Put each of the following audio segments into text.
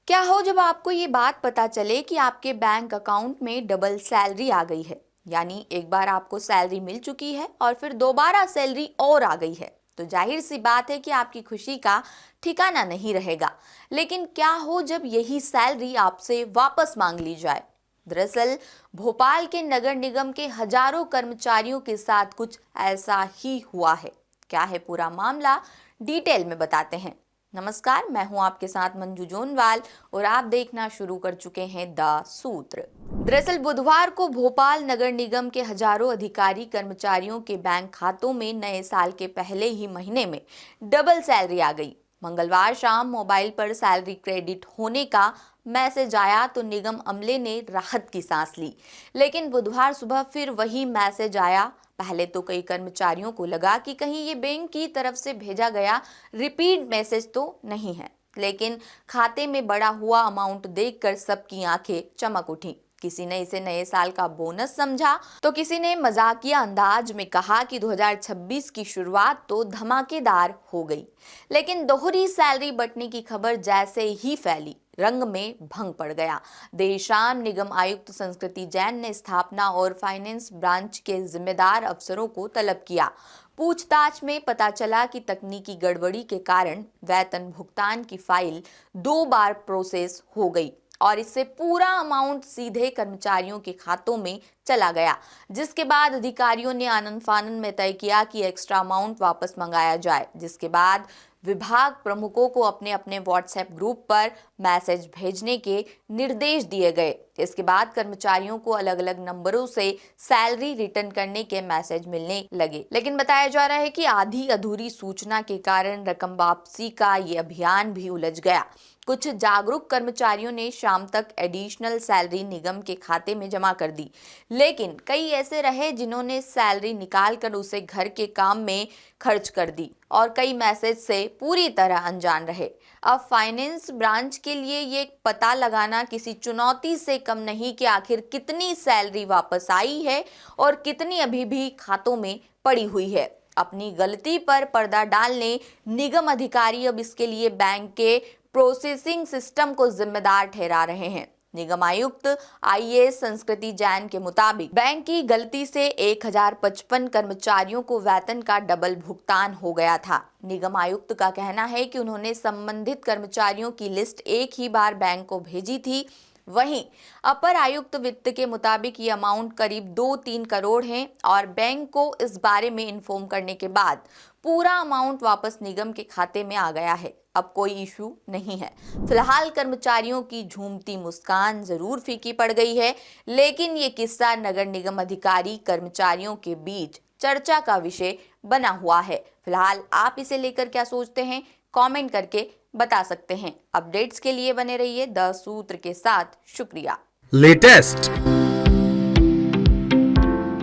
क्या हो जब आपको ये बात पता चले कि आपके बैंक अकाउंट में डबल सैलरी आ गई है। यानी एक बार आपको सैलरी मिल चुकी है और फिर दोबारा सैलरी और आ गई है। तो जाहिर सी बात है कि आपकी खुशी का ठिकाना नहीं रहेगा। लेकिन क्या हो जब यही सैलरी आपसे वापस मांग ली जाए। दरअसल भोपाल के नगर निगम के हजारों कर्मचारियों के साथ कुछ ऐसा ही हुआ है। क्या है पूरा मामला, डिटेल में बताते हैं। नमस्कार, मैं हूं आपके साथ मंजू जोनवाल और आप देखना शुरू कर चुके हैं द सूत्र। दरअसल बुधवार को भोपाल नगर निगम के हजारों अधिकारी कर्मचारियों के बैंक खातों में नए साल के पहले ही महीने में डबल सैलरी आ गई। मंगलवार शाम मोबाइल पर सैलरी क्रेडिट होने का मैसेज आया तो निगम अमले ने राहत की सांस ली। लेकिन बुधवार सुबह फिर वही मैसेज आया। पहले तो कई कर्मचारियों को लगा कि कहीं ये बैंक की तरफ से भेजा गया रिपीट मैसेज तो नहीं है। लेकिन खाते में बड़ा हुआ अमाउंट देखकर सबकी आंखें चमक उठी। किसी ने इसे नए साल का बोनस समझा तो किसी ने मजाकिया अंदाज में कहा कि 2026 की शुरुआत तो धमाकेदार हो गई। लेकिन दोहरी सैलरी बंटने की खबर जैसे ही फैली, रंग में भंग पड़ गया। देर शाम निगम आयुक्त संस्कृति जैन ने स्थापना और फाइनेंस ब्रांच के जिम्मेदार अफसरों को तलब किया। पूछताछ में पता चला कि तकनीकी गड़बड़ी के कारण वेतन भुगतान की फाइल 2 बार प्रोसेस हो गई और इससे पूरा अमाउंट सीधे कर्मचारियों के खातों में चला गया। जिसके बाद अधिकारियों ने आनन फानन में तय किया कि एक्स्ट्रा अमाउंट वापस मंगाया जाए। जिसके बाद विभाग प्रमुखों को अपने अपने व्हाट्सएप ग्रुप पर मैसेज भेजने के निर्देश दिए गए। इसके बाद कर्मचारियों को अलग अलग नंबरों से सैलरी रिटर्न करने के मैसेज मिलने लगे। लेकिन बताया जा रहा है कि आधी अधूरी सूचना के कारण रकम वापसी का ये अभियान भी उलझ गया। कुछ जागरूक कर्मचारियों ने शाम तक एडिशनल सैलरी निगम के खाते में जमा कर दी। लेकिन कई ऐसे रहे जिन्होंने सैलरी निकालकर उसे घर के काम में खर्च कर दी और कई मैसेज से पूरी तरह अनजान रहे। अब फाइनेंस ब्रांच के लिए ये पता लगाना किसी चुनौती से कम नहीं कि आखिर कितनी सैलरी वापस आई है और कितनी अभी भी खातों में पड़ी हुई है। अपनी गलती पर पर्दा डालने निगम अधिकारी अब इसके लिए बैंक के प्रोसेसिंग सिस्टम को जिम्मेदार ठहरा रहे हैं। निगम आयुक्त आईएएस संस्कृति जैन के मुताबिक बैंक की गलती से 1055 कर्मचारियों को वेतन का डबल भुगतान हो गया था। निगम आयुक्त का कहना है कि उन्होंने संबंधित कर्मचारियों की लिस्ट एक ही बार बैंक को भेजी थी। वहीं अपर आयुक्त वित्त के मुताबिक ये अमाउंट करीब 2-3 करोड़ है और बैंक को इस बारे में इन्फॉर्म करने के बाद पूरा अमाउंट वापस निगम के खाते में आ गया है। अब कोई इशू नहीं है। फिलहाल कर्मचारियों की झूमती मुस्कान जरूर फीकी पड़ गई है। लेकिन ये किस्सा नगर निगम अधिकारी कर्मचारियों के बीच चर्चा का विषय बना हुआ है। फिलहाल आप इसे लेकर क्या सोचते हैं, कमेंट करके बता सकते हैं। अपडेट्स के लिए बने रहिए द सूत्र के साथ। शुक्रिया। लेटेस्ट,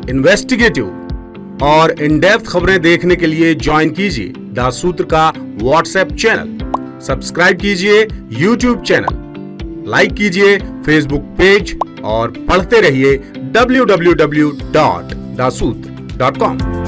इन्वेस्टिगेटिव और इन डेप्थ खबरें देखने के लिए ज्वाइन कीजिए द सूत्र का व्हाट्सएप चैनल, सब्सक्राइब कीजिए यूट्यूब चैनल, लाइक कीजिए फेसबुक पेज और पढ़ते रहिए www.daसूत्र.com।